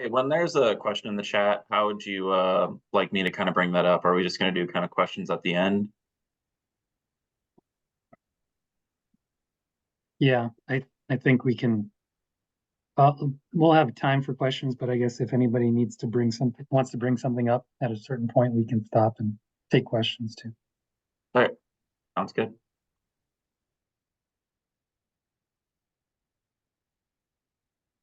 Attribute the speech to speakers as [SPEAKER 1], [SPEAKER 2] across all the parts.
[SPEAKER 1] Hey, when there's a question in the chat, how would you like me to kind of bring that up? Are we just going to do kind of questions at the end?
[SPEAKER 2] Yeah, I think we can. We'll have time for questions, but I guess if anybody wants to bring something up at a certain point, we can stop and take questions too.
[SPEAKER 1] All right, sounds good.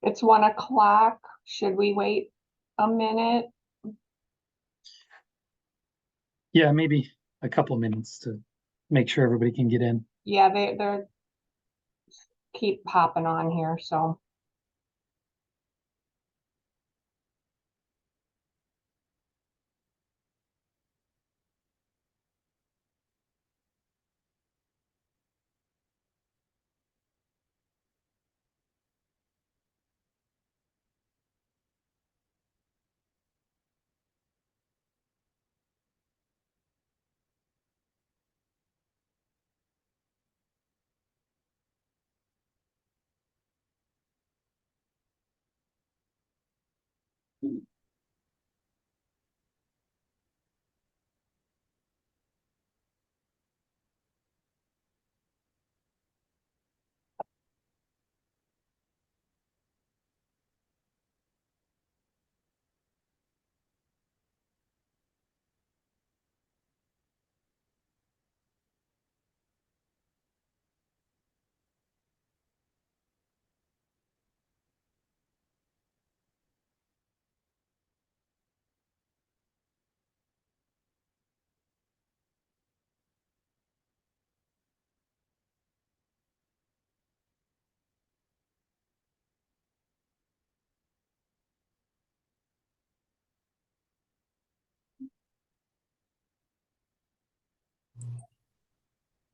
[SPEAKER 3] It's 1 o'clock. Should we wait a minute?
[SPEAKER 2] Yeah, maybe a couple minutes to make sure everybody can get in.
[SPEAKER 3] Yeah, they're keep popping on here, so.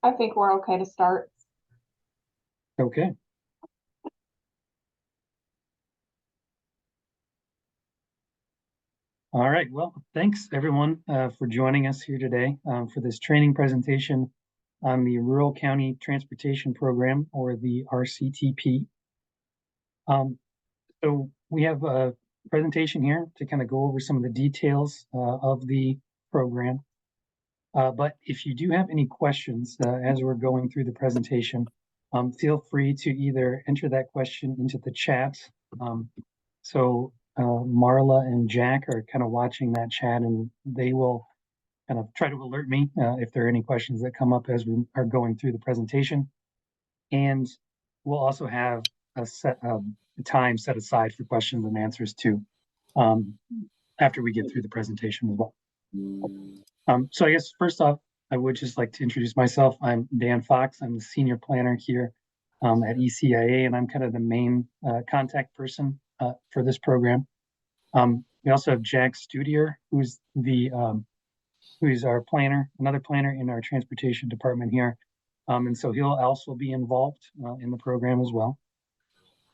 [SPEAKER 3] I think we're okay to start.
[SPEAKER 2] Okay. All right. Well, thanks everyone for joining us here today for this training presentation on the Rural County Transportation Program, or the RCTP. So we have a presentation here to kind of go over some of the details of the program. But if you do have any questions as we're going through the presentation, feel free to either enter that question into the chat. So Marla and Jack are kind of watching that chat, and they will kind of try to alert me if there are any questions that come up as we are going through the presentation. And we'll also have a time set aside for questions and answers too, after we get through the presentation as well. So I guess first off, I would just like to introduce myself. I'm Dan Fox. I'm the senior planner here at ECIA, and I'm kind of the main contact person for this program. We also have Jack Studier, who's our planner, another planner in our transportation department here. And so he'll also be involved in the program as well.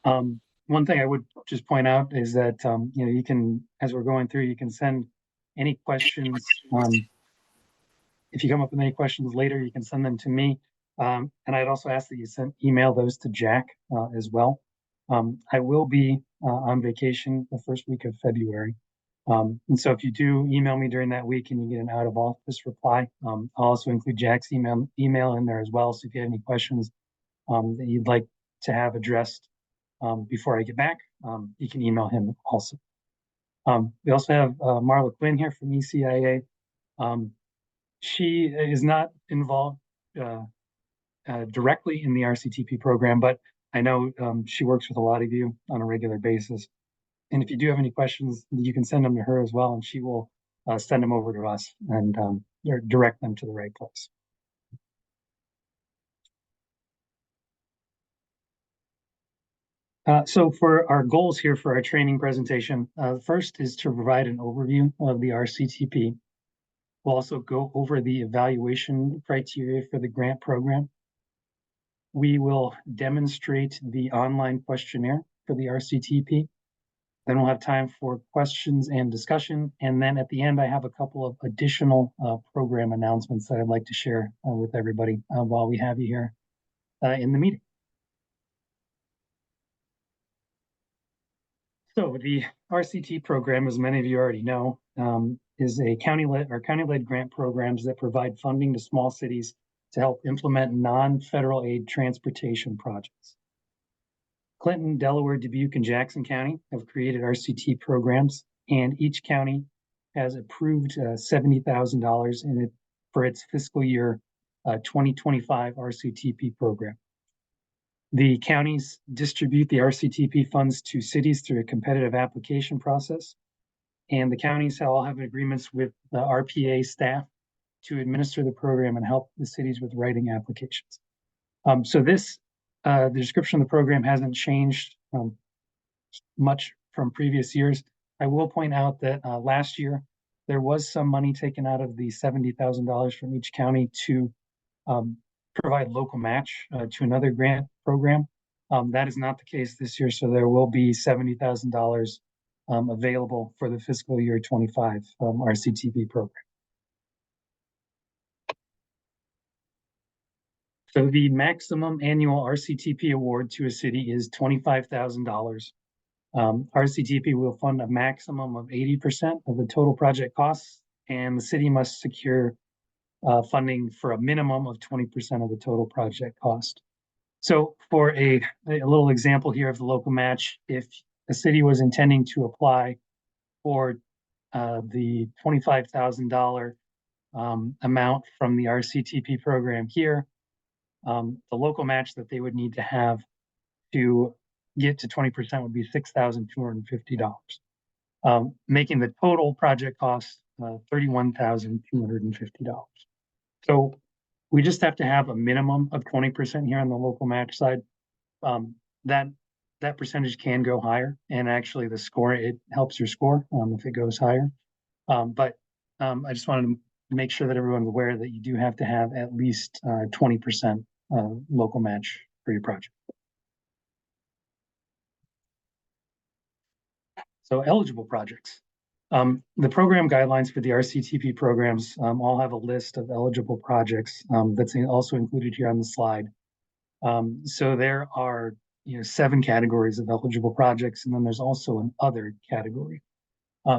[SPEAKER 2] One thing I would just point out is that, you can, as we're going through, you can send any questions. If you come up with any questions later, you can send them to me. And I'd also ask that you email those to Jack as well. I will be on vacation the first week of February. And so if you do email me during that week and you get an out of office reply, I'll also include Jack's email in there as well. So if you have any questions that you'd like to have addressed before I get back, you can email him also. We also have Marla Quinn here from ECIA. She is not involved directly in the RCTP program, but I know she works with a lot of you on a regular basis. And if you do have any questions, you can send them to her as well, and she will send them over to us and direct them to the right place. So for our goals here for our training presentation, first is to provide an overview of the RCTP. We'll also go over the evaluation criteria for the grant program. We will demonstrate the online questionnaire for the RCTP. Then we'll have time for questions and discussion. And then at the end, I have a couple of additional program announcements that I'd like to share with everybody while we have you here in the meeting. So the RCT program, as many of you already know, is a county-led grant programs that provide funding to small cities to help implement non-federal aid transportation projects. Clinton, Delaware, Dubuque, and Jackson County have created RCT programs, and each county has approved $70,000 in it for its fiscal year 2025 RCTP program. The counties distribute the RCTP funds to cities through a competitive application process, and the counties all have agreements with the RPA staff to administer the program and help the cities with writing applications. So the description of the program hasn't changed much from previous years. I will point out that last year there was some money taken out of the $70,000 from each county to provide local match to another grant program. That is not the case this year, so there will be $70,000 available for the fiscal year 25 RCTP program. So the maximum annual RCTP award to a city is $25,000. RCTP will fund a maximum of 80% of the total project costs, and the city must secure funding for a minimum of 20% of the total project cost. So for a little example here of the local match, if a city was intending to apply for the $25,000 amount from the RCTP program here, the local match that they would need to have to get to 20% would be $6,250, making the total project cost $31,250. So we just have to have a minimum of 20% here on the local match side. That percentage can go higher, and actually the score, it helps your score if it goes higher. But I just wanted to make sure that everyone's aware that you do have to have at least 20% local match for your project. So eligible projects. The program guidelines for the RCTP programs all have a list of eligible projects that's also included here on the slide. So there are 7 categories of eligible projects, and then there's also an other category.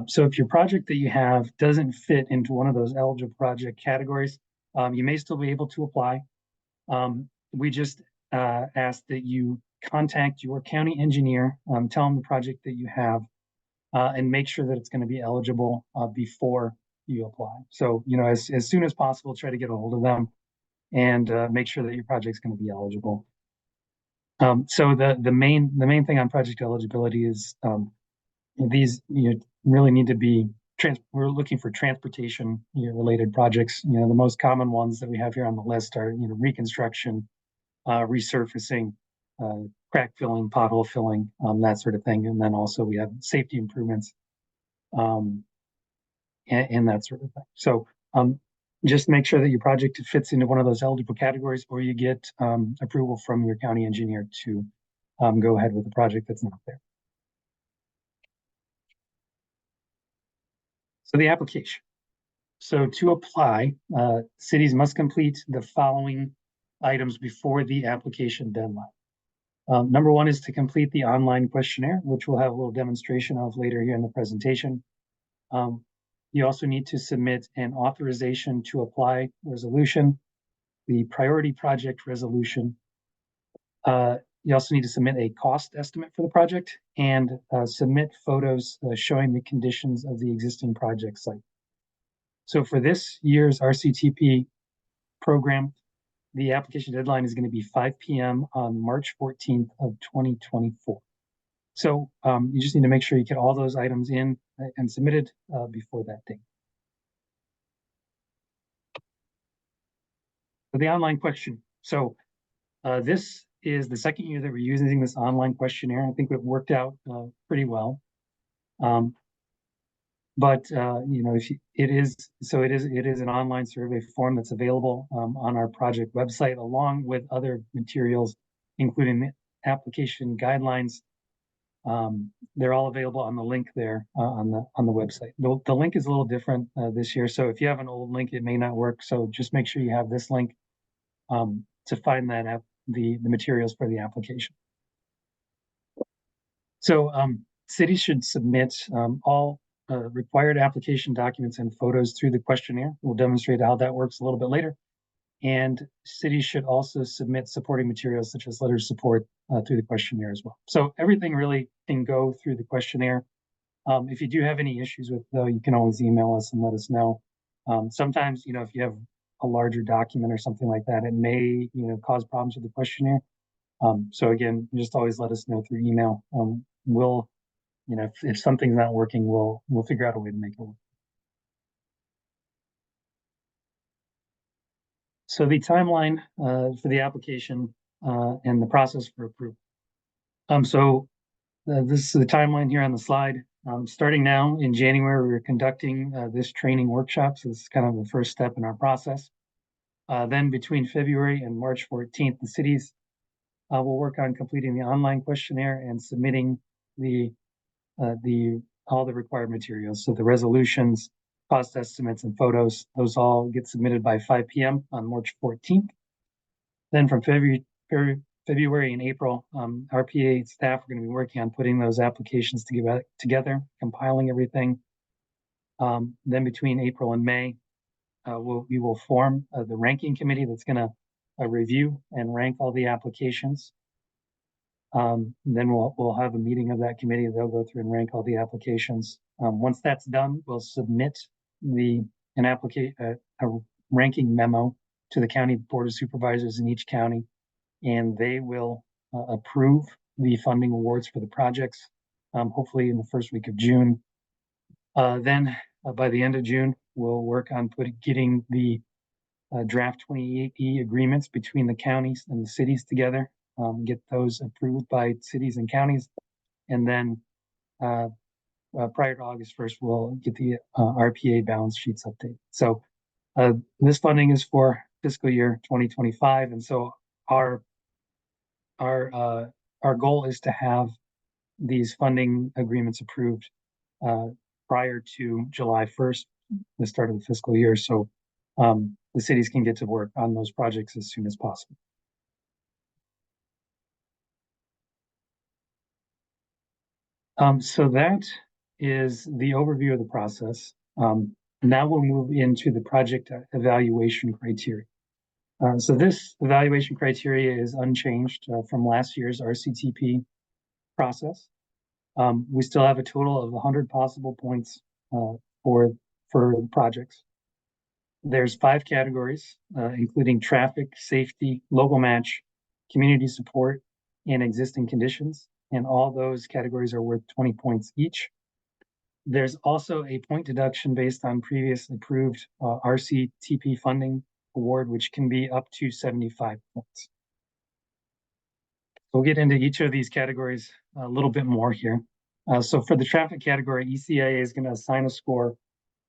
[SPEAKER 2] So if your project that you have doesn't fit into one of those eligible project categories, you may still be able to apply. We just ask that you contact your county engineer, tell them the project that you have, and make sure that it's going to be eligible before you apply. So, as soon as possible, try to get a hold of them and make sure that your project's going to be eligible. So the main thing on project eligibility is these really need to be we're looking for transportation related projects. The most common ones that we have here on the list are reconstruction, resurfacing, crack filling, pothole filling, that sort of thing. And then also we have safety improvements, and that sort of thing. So just make sure that your project fits into one of those eligible categories, or you get approval from your county engineer to go ahead with the project that's not there. So the application. So to apply, cities must complete the following items before the application deadline. Number 1 is to complete the online questionnaire, which we'll have a little demonstration of later here in the presentation. You also need to submit an authorization to apply resolution, the priority project resolution. You also need to submit a cost estimate for the project and submit photos showing the conditions of the existing project site. So for this year's RCTP program, the application deadline is going to be 5 p.m. on March 14th of 2024. So you just need to make sure you get all those items in and submitted before that date. So the online question. So this is the second year that we're using this online questionnaire. I think it worked out pretty well. But if it is an online survey form that's available on our project website, along with other materials, including the application guidelines. They're all available on the link there on the website. The link is a little different this year, so if you have an old link, it may not work. So just make sure you have this link to find that the materials for the application. So cities should submit all required application documents and photos through the questionnaire. We'll demonstrate how that works a little bit later. And cities should also submit supporting materials such as letters of support through the questionnaire as well. So everything really can go through the questionnaire. If you do have any issues with it, though, you can always email us and let us know. Sometimes, if you have a larger document or something like that, it may, cause problems with the questionnaire. So again, just always let us know through email. We'll, if something's not working, we'll figure out a way to make it work. So the timeline for the application and the process for approval. This is the timeline here on the slide. Starting now in January, we're conducting this training workshop. So this is kind of the first step in our process. Then between February and March 14th, the cities will work on completing the online questionnaire and submitting all the required materials. So the resolutions, cost estimates, and photos, those all get submitted by 5 p.m. on March 14th. Then from February and April, RPA staff are going to be working on putting those applications together, compiling everything. Then between April and May, we will form the ranking committee that's going to review and rank all the applications. Then we'll have a meeting of that committee. They'll go through and rank all the applications. Once that's done, we'll submit a ranking memo to the county board of supervisors in each county, and they will approve the funding awards for the projects, hopefully in the first week of June. Then by the end of June, we'll work on getting the draft 28E agreements between the counties and the cities together, get those approved by cities and counties. And then prior to August 1st, we'll get the RPA balance sheets updated. So this funding is for fiscal year 2025. And so our goal is to have these funding agreements approved prior to July 1st, the start of the fiscal year. So the cities can get to work on those projects as soon as possible. So that is the overview of the process. Now we'll move into the project evaluation criteria. So this evaluation criteria is unchanged from last year's RCTP process. We still have a total of 100 possible points for projects. There's 5 categories, including traffic, safety, local match, community support, and existing conditions. And all those categories are worth 20 points each. There's also a point deduction based on previously approved RCTP funding award, which can be up to 75 points. We'll get into each of these categories a little bit more here. So for the traffic category, ECIA is going to assign a score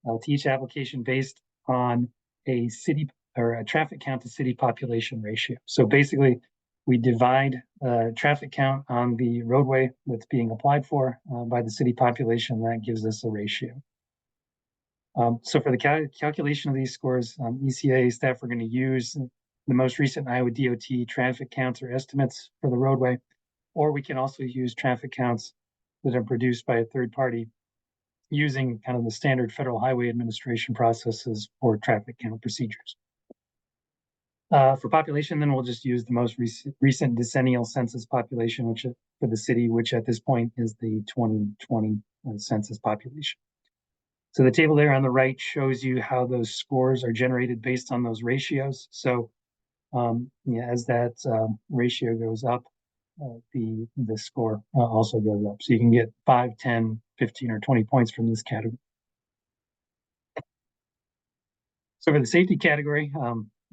[SPEAKER 2] to each application based on a city or a traffic count to city population ratio. So basically, we divide traffic count on the roadway that's being applied for by the city population. That gives us a ratio. So for the calculation of these scores, ECA staff are going to use the most recent Iowa DOT traffic counts or estimates for the roadway, or we can also use traffic counts that are produced by a third party using kind of the standard Federal Highway Administration processes for traffic count procedures. For population, then we'll just use the most recent decennial census population, which for the city, which at this point is the 2020 census population. So the table there on the right shows you how those scores are generated based on those ratios. So as that ratio goes up, the score also goes up. So you can get 5, 10, 15, or 20 points from this category. So for the safety category,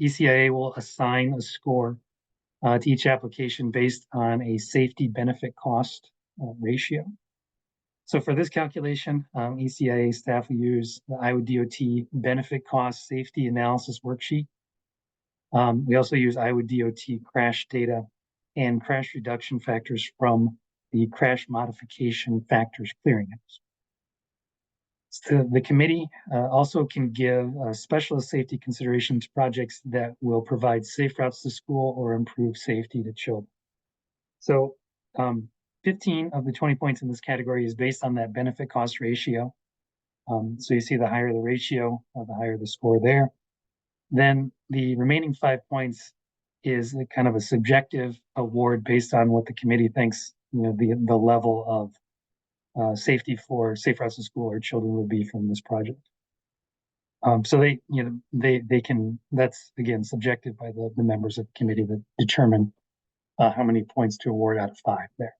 [SPEAKER 2] ECIA will assign a score to each application based on a safety benefit cost ratio. So for this calculation, ECIA staff will use the Iowa DOT benefit cost safety analysis worksheet. We also use Iowa DOT crash data and crash reduction factors from the crash modification factors clearinghouse. So the committee also can give specialist safety consideration to projects that will provide safe routes to school or improve safety to children. So 15 of the 20 points in this category is based on that benefit cost ratio. So you see the higher the ratio, the higher the score there. Then the remaining 5 points is a kind of a subjective award based on what the committee thinks, the level of safety for safe routes to school or children would be from this project. So they can, that's again subjective by the members of the committee that determine how many points to award out of 5 there.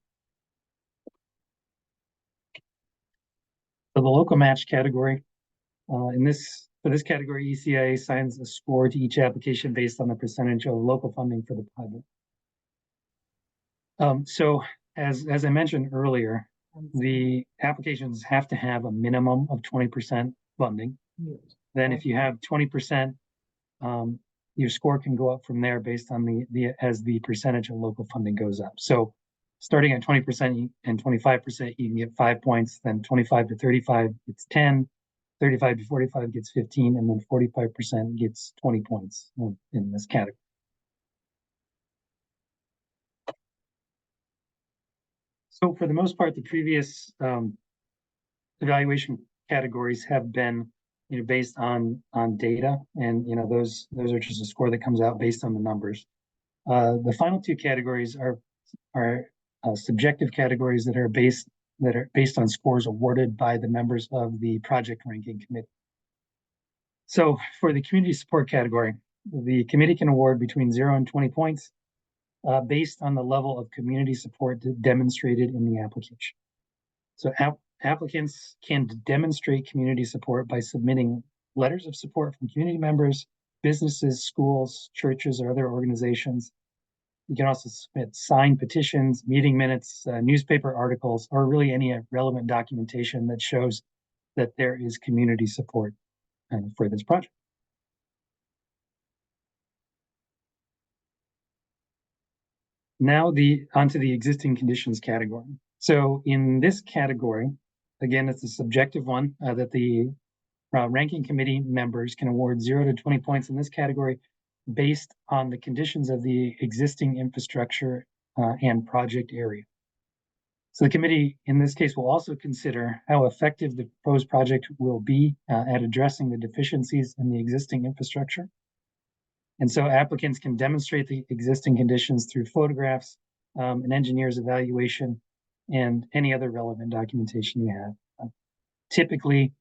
[SPEAKER 2] For the local match category, for this category, ECIA assigns a score to each application based on the percentage of local funding for the project. So as I mentioned earlier, the applications have to have a minimum of 20% funding. Then if you have 20%, your score can go up from there based on as the percentage of local funding goes up. So starting at 20% and 25%, you can get 5 points, then 25 to 35 gets 10, 35 to 45 gets 15, and then 45% gets 20 points in this category. So for the most part, the previous evaluation categories have been based on data, and those are just a score that comes out based on the numbers. The final 2 categories are subjective categories that are based on scores awarded by the members of the project ranking committee. So for the community support category, the committee can award between 0 and 20 points based on the level of community support demonstrated in the application. So applicants can demonstrate community support by submitting letters of support from community members, businesses, schools, churches, or other organizations. You can also submit signed petitions, meeting minutes, newspaper articles, or really any relevant documentation that shows that there is community support for this project. Now onto the existing conditions category. So in this category, again, it's a subjective one that the ranking committee members can award 0 to 20 points in this category based on the conditions of the existing infrastructure and project area. So the committee in this case will also consider how effective the proposed project will be at addressing the deficiencies in the existing infrastructure. And so applicants can demonstrate the existing conditions through photographs, an engineer's evaluation, and any other relevant documentation you have. Typically,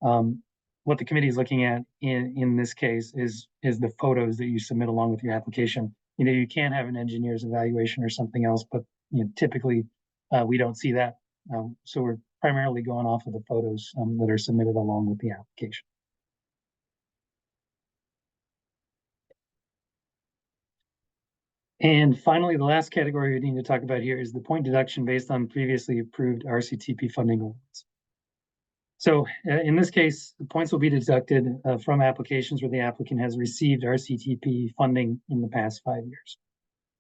[SPEAKER 2] what the committee is looking at in this case is the photos that you submit along with your application. You can have an engineer's evaluation or something else, but typically we don't see that. So we're primarily going off of the photos that are submitted along with the application. And finally, the last category we need to talk about here is the point deduction based on previously approved RCTP funding awards. So in this case, the points will be deducted from applications where the applicant has received RCTP funding in the past 5 years.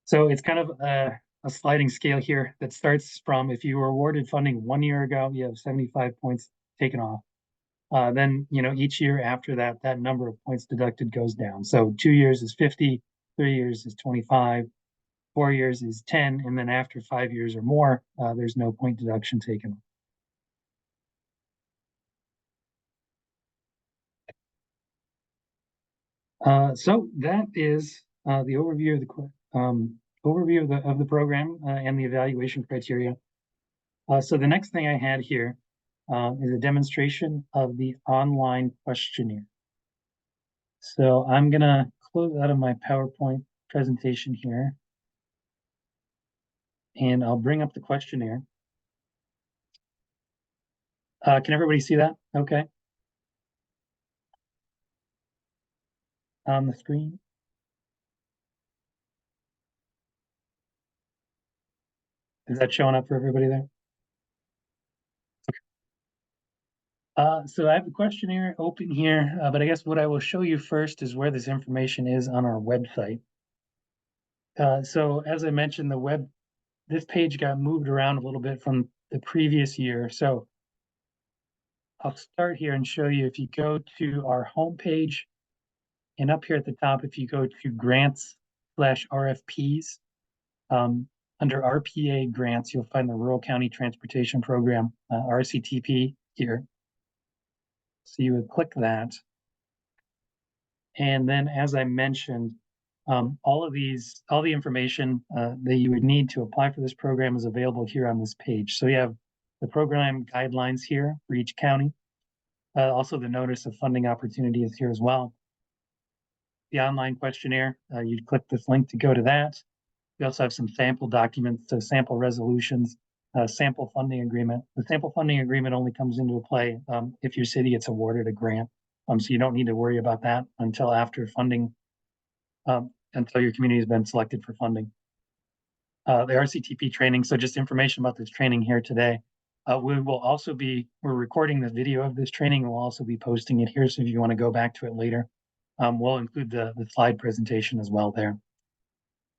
[SPEAKER 2] So it's kind of a sliding scale here that starts from if you were awarded funding 1 year ago, you have 75 points taken off. Then, each year after that, that number of points deducted goes down. So 2 years is 50, 3 years is 25, 4 years is 10, and then after 5 years or more, there's no point deduction taken off. So that is the overview of the program and the evaluation criteria. So the next thing I had here is a demonstration of the online questionnaire. So I'm gonna close out of my PowerPoint presentation here, and I'll bring up the questionnaire. Can everybody see that? Okay. On the screen. Is that showing up for everybody there? So I have the questionnaire open here, but I guess what I will show you first is where this information is on our website. So as I mentioned, this page got moved around a little bit from the previous year. So I'll start here and show you. If you go to our homepage, and up here at the top, if you go to grants/RFPs, Under RPA grants, you'll find the Rural County Transportation Program, RCTP here. So you would click that. And then, as I mentioned, all the information that you would need to apply for this program is available here on this page. So you have the program guidelines here for each county. Also, the notice of funding opportunity is here as well. The online questionnaire, you'd click this link to go to that. We also have some sample documents, so sample resolutions, sample funding agreement. The sample funding agreement only comes into play if your city gets awarded a grant. So you don't need to worry about that until after funding, until your community has been selected for funding. The RCTP training, so just information about this training here today. We're recording the video of this training, and we'll also be posting it here, so if you want to go back to it later, we'll include the slide presentation as well there.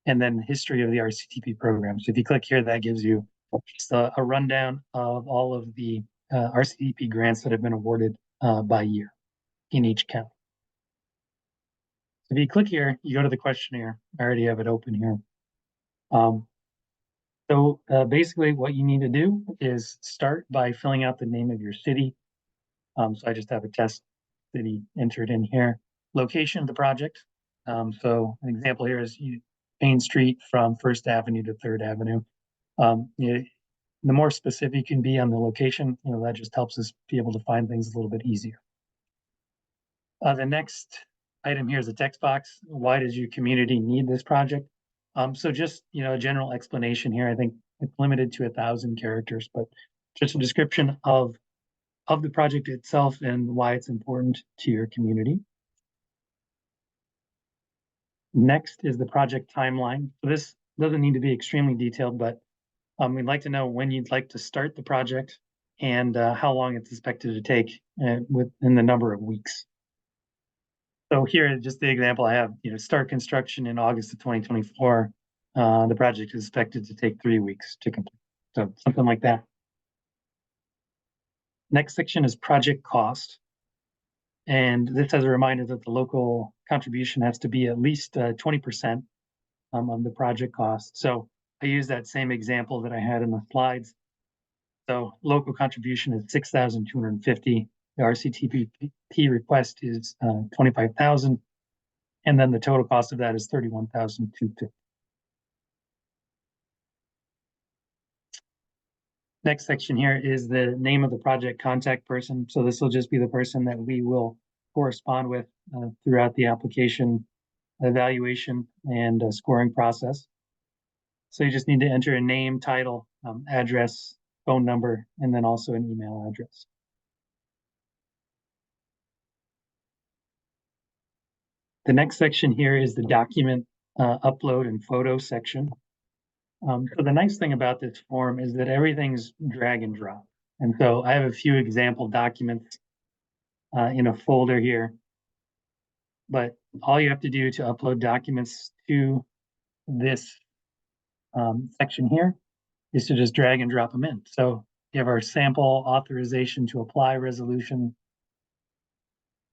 [SPEAKER 2] And then history of the RCTP program. So if you click here, that gives you just a rundown of all of the RCTP grants that have been awarded by year in each county. So if you click here, you go to the questionnaire. I already have it open here. Basically what you need to do is start by filling out the name of your city. So I just have a test city entered in here. Location of the project. So an example here is Main Street from First Avenue to Third Avenue. The more specific you can be on the location, that just helps us be able to find things a little bit easier. The next item here is a text box. Why does your community need this project? So just, a general explanation here. I think it's limited to 1,000 characters, but just a description of the project itself and why it's important to your community. Next is the project timeline. So this doesn't need to be extremely detailed, but we'd like to know when you'd like to start the project and how long it's expected to take within the number of weeks. So here, just the example I have, start construction in August of 2024. The project is expected to take 3 weeks to complete. So something like that. Next section is project cost. And this has a reminder that the local contribution has to be at least 20% of the project cost. So I use that same example that I had in the slides. So local contribution is 6,250. The RCTP request is 25,000, and then the total cost of that is 31,250. Next section here is the name of the project contact person. So this will just be the person that we will correspond with throughout the application evaluation and scoring process. So you just need to enter a name, title, address, phone number, and then also an email address. The next section here is the document upload and photo section. So the nice thing about this form is that everything's drag and drop. And so I have a few example documents in a folder here. But all you have to do to upload documents to this section here is to just drag and drop them in. So you have our sample authorization to apply resolution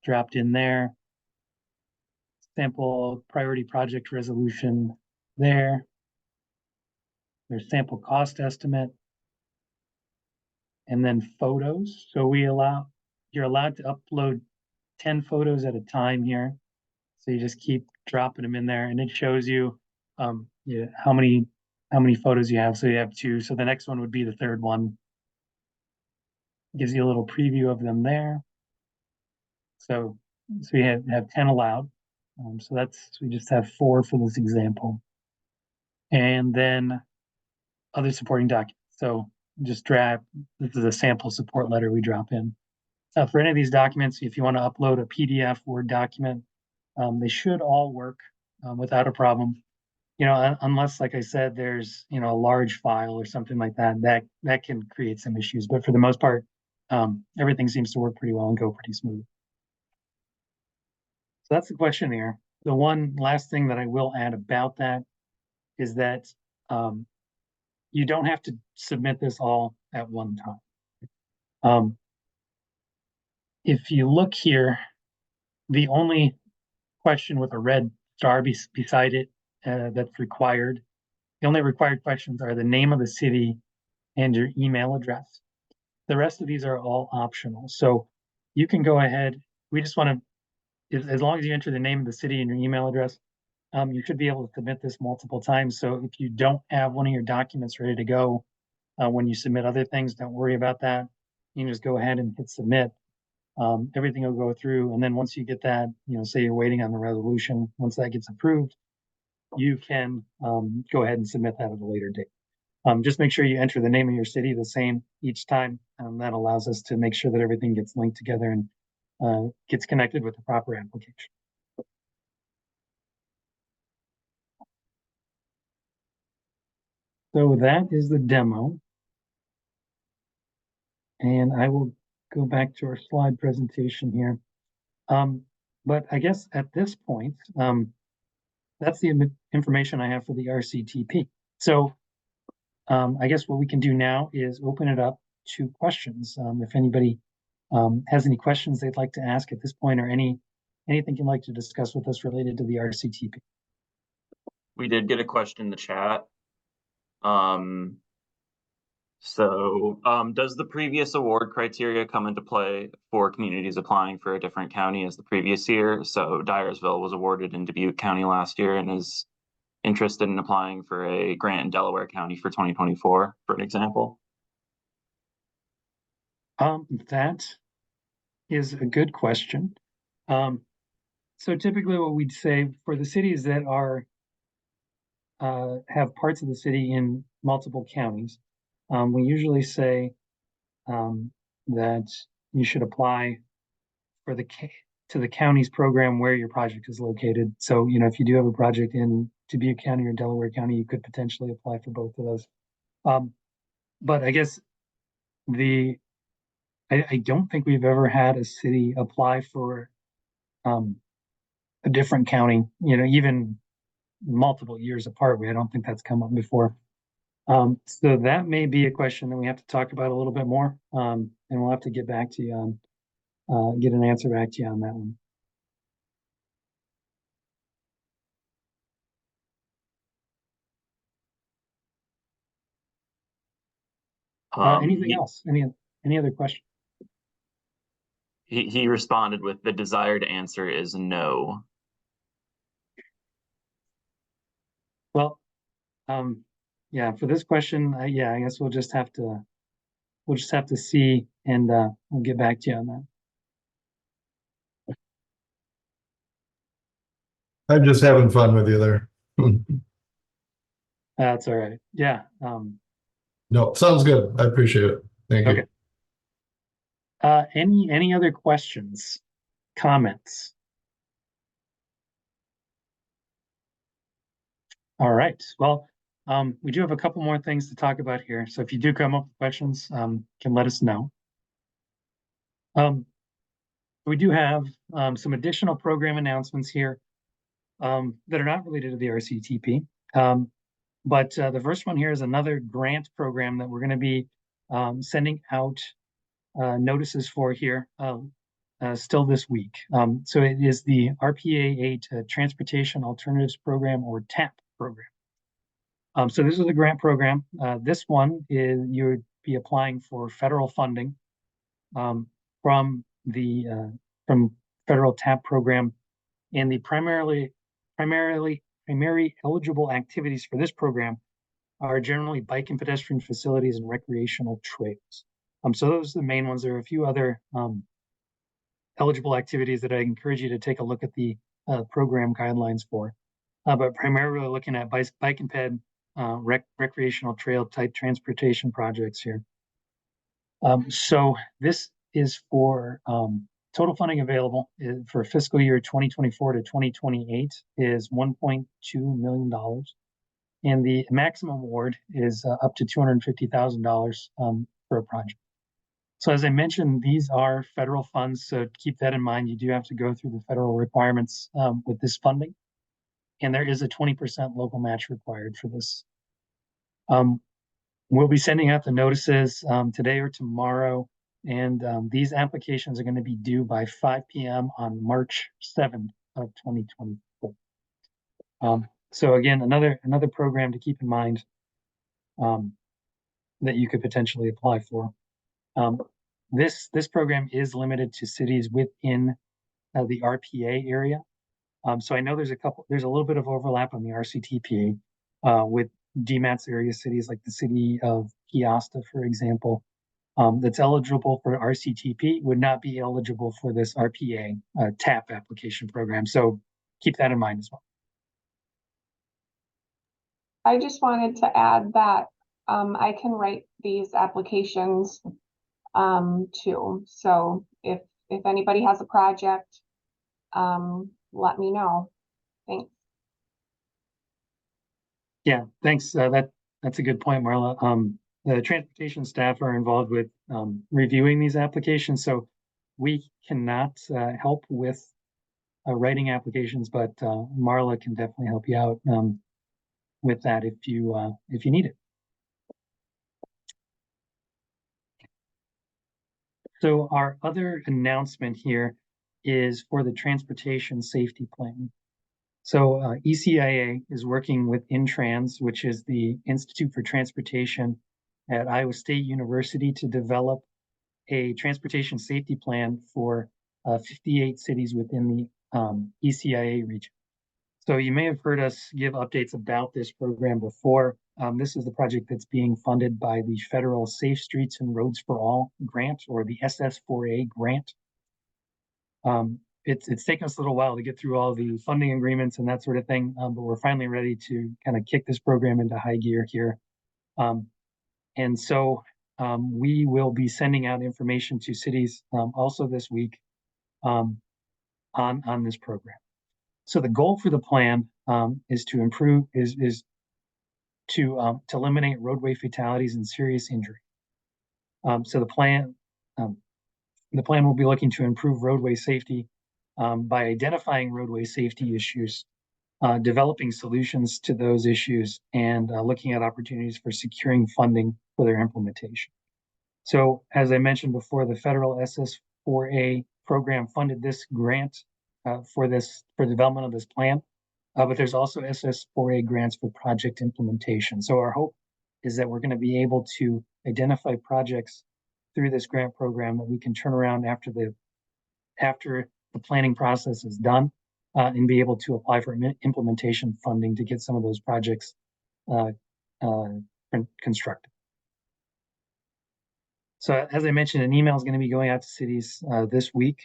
[SPEAKER 2] dropped in there. Sample priority project resolution there. There's sample cost estimate. And then photos. So you're allowed to upload 10 photos at a time here. So you just keep dropping them in there, and it shows you how many photos you have. So you have 2. So the next one would be the third one. Gives you a little preview of them there. So you have 10 allowed. So we just have 4 for this example. And then other supporting documents. So just this is a sample support letter we drop in. For any of these documents, if you want to upload a PDF Word document, they should all work without a problem. Unless, like I said, there's a large file or something like that can create some issues. But for the most part, everything seems to work pretty well and go pretty smooth. So that's the questionnaire. The one last thing that I will add about that is that you don't have to submit this all at one time. If you look here, the only question with a red star beside it that's required The only required questions are the name of the city and your email address. The rest of these are all optional. So you can go ahead. We just want to, as long as you enter the name of the city and your email address, you should be able to submit this multiple times. So if you don't have one of your documents ready to go when you submit other things, don't worry about that. You can just go ahead and hit submit. Everything will go through. And then once you get that, say you're waiting on the resolution, once that gets approved, you can go ahead and submit that at a later date. Just make sure you enter the name of your city the same each time. That allows us to make sure that everything gets linked together and gets connected with the proper application. So that is the demo. And I will go back to our slide presentation here. But I guess at this point, that's the information I have for the RCTP. So I guess what we can do now is open it up to questions. If anybody has any questions they'd like to ask at this point, or anything you'd like to discuss with us related to the RCTP.
[SPEAKER 1] We did get a question in the chat. Does the previous award criteria come into play for communities applying for a different county as the previous year? So Dyersville was awarded in Dubuque County last year and is interested in applying for a grant in Delaware County for 2024, for an example.
[SPEAKER 2] That is a good question. So typically what we'd say for the cities that are have parts of the city in multiple counties, we usually say that you should apply for to the county's program where your project is located. So, if you do have a project in Dubuque County or Delaware County, you could potentially apply for both of those. But I guess I don't think we've ever had a city apply for a different county, even multiple years apart. I don't think that's come up before. So that may be a question that we have to talk about a little bit more, and we'll have to get back to you on, get an answer back to you on that one. Anything else? Any other questions?
[SPEAKER 1] He responded with the desired answer is no.
[SPEAKER 2] Well, yeah, for this question, yeah, I guess we'll just have to see, and we'll get back to you on that.
[SPEAKER 4] I'm just having fun with you there.
[SPEAKER 2] That's all right. Yeah.
[SPEAKER 4] No, sounds good. I appreciate it. Thank you.
[SPEAKER 2] Okay. Any other questions, comments? All right. Well, we do have a couple more things to talk about here. So if you do come up with questions, can let us know. We do have some additional program announcements here that are not related to the RCTP. But the first one here is another grant program that we're going to be sending out notices for here still this week. So it is the RPA 8 Transportation Alternatives Program, or TAP program. So this is a grant program. This one is you would be applying for federal funding from federal TAP program, and the primary eligible activities for this program are generally bike and pedestrian facilities and recreational trails. So those are the main ones. There are a few other eligible activities that I encourage you to take a look at the program guidelines for, but primarily looking at bike and ped, recreational trail type transportation projects here. So this is for total funding available for fiscal year 2024 to 2028 is $1.2 million. And the maximum award is up to $250,000 for a project. So as I mentioned, these are federal funds, so keep that in mind. You do have to go through the federal requirements with this funding. And there is a 20% local match required for this. We'll be sending out the notices today or tomorrow, and these applications are going to be due by 5 p.m. on March 7th of 2024. So again, another program to keep in mind that you could potentially apply for. This program is limited to cities within the RPA area. So I know there's a little bit of overlap on the RCTP with DMATS area cities like the city of Piasta, for example, that's eligible for RCTP would not be eligible for this RPA TAP application program. So keep that in mind as well.
[SPEAKER 3] I just wanted to add that I can write these applications too. So if anybody has a project, let me know. Thanks.
[SPEAKER 2] Yeah, thanks. That's a good point, Marla. The transportation staff are involved with reviewing these applications, so we cannot help with writing applications, but Marla can definitely help you out with that if you need it. So our other announcement here is for the transportation safety plan. So ECIA is working with Intrans, which is the Institute for Transportation at Iowa State University, to develop a transportation safety plan for 58 cities within the ECIA region. So you may have heard us give updates about this program before. This is the project that's being funded by the Federal Safe Streets and Roads for All grant, or the SS4A grant. It's taken us a little while to get through all the funding agreements and that sort of thing, but we're finally ready to kind of kick this program into high gear here. And so we will be sending out information to cities also this week on this program. So the goal for the plan is to eliminate roadway fatalities and serious injury. So the plan will be looking to improve roadway safety by identifying roadway safety issues, developing solutions to those issues, and looking at opportunities for securing funding for their implementation. So as I mentioned before, the federal SS4A program funded this grant for development of this plan, but there's also SS4A grants for project implementation. So our hope is that we're going to be able to identify projects through this grant program that we can turn around after the planning process is done and be able to apply for implementation funding to get some of those projects constructed. So as I mentioned, an email is going to be going out to cities this week.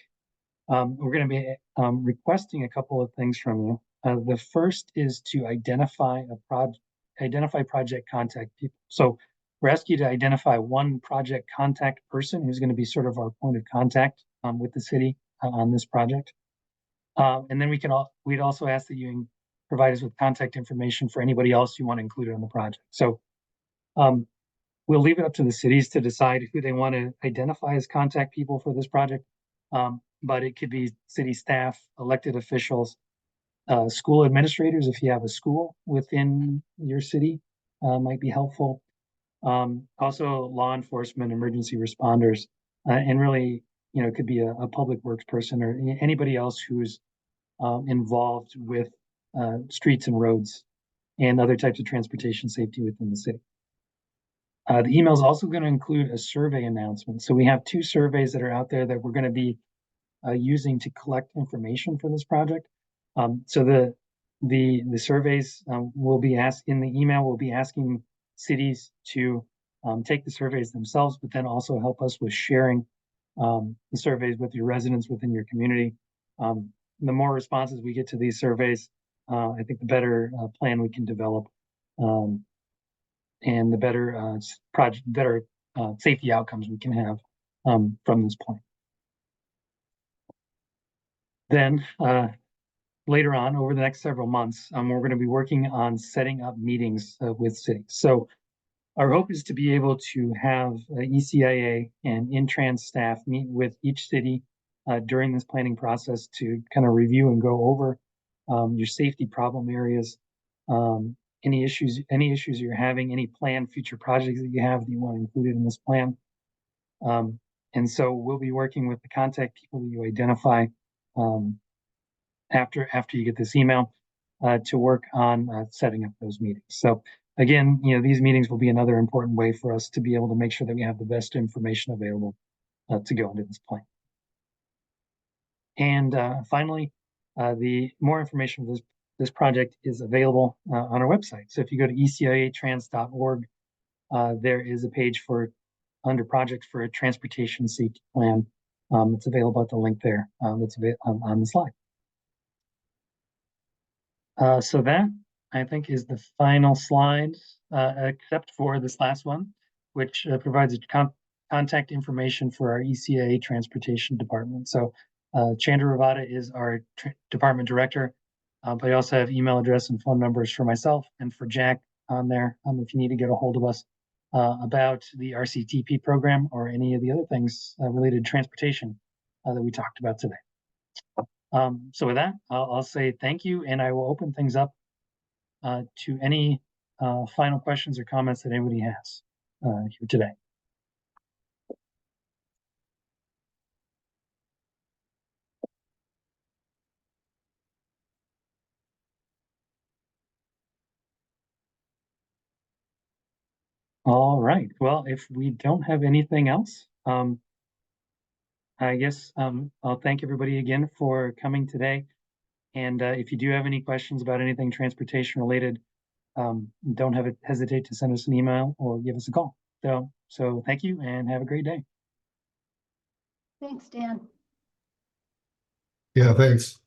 [SPEAKER 2] We're going to be requesting a couple of things from you. The first is to identify project contact people. So we're asking you to identify one project contact person who's going to be sort of our point of contact with the city on this project. And then we'd also ask that you provide us with contact information for anybody else you want to include on the project. So we'll leave it up to the cities to decide who they want to identify as contact people for this project. But it could be city staff, elected officials, school administrators, if you have a school within your city, might be helpful. Also law enforcement, emergency responders, and really, it could be a public works person or anybody else who's involved with streets and roads and other types of transportation safety within the city. The email is also going to include a survey announcement. So we have 2 surveys that are out there that we're going to be using to collect information for this project. So the surveys will be asked in the email. We'll be asking cities to take the surveys themselves, but then also help us with sharing the surveys with your residents within your community. The more responses we get to these surveys, I think the better plan we can develop, and the better safety outcomes we can have from this plan. Then later on, over the next several months, we're going to be working on setting up meetings with cities. So our hope is to be able to have ECIA and Intrans staff meet with each city during this planning process to kind of review and go over your safety problem areas, any issues you're having, any planned future projects that you have that you want included in this plan. And so we'll be working with the contact people that you identify after you get this email. to work on setting up those meetings. So again, these meetings will be another important way for us to be able to make sure that we have the best information available to go into this plan. And finally, the more information for this project is available on our website. So if you go to eciatrans.org, there is a page under projects for a transportation safety plan. It's available at the link there that's on the slide. So that, I think, is the final slide, except for this last one, which provides contact information for our ECA Transportation Department. So Chandra Ravada is our department director, but I also have email address and phone numbers for myself and for Jack on there if you need to get a hold of us about the RCTP program or any of the other things related to transportation that we talked about today. So with that, I'll say thank you, and I will open things up to any final questions or comments that anybody has here today. All right. Well, if we don't have anything else, I guess I'll thank everybody again for coming today. And if you do have any questions about anything transportation related, don't hesitate to send us an email or give us a call. So thank you and have a great day.
[SPEAKER 5] Thanks, Dan.
[SPEAKER 4] Yeah, thanks.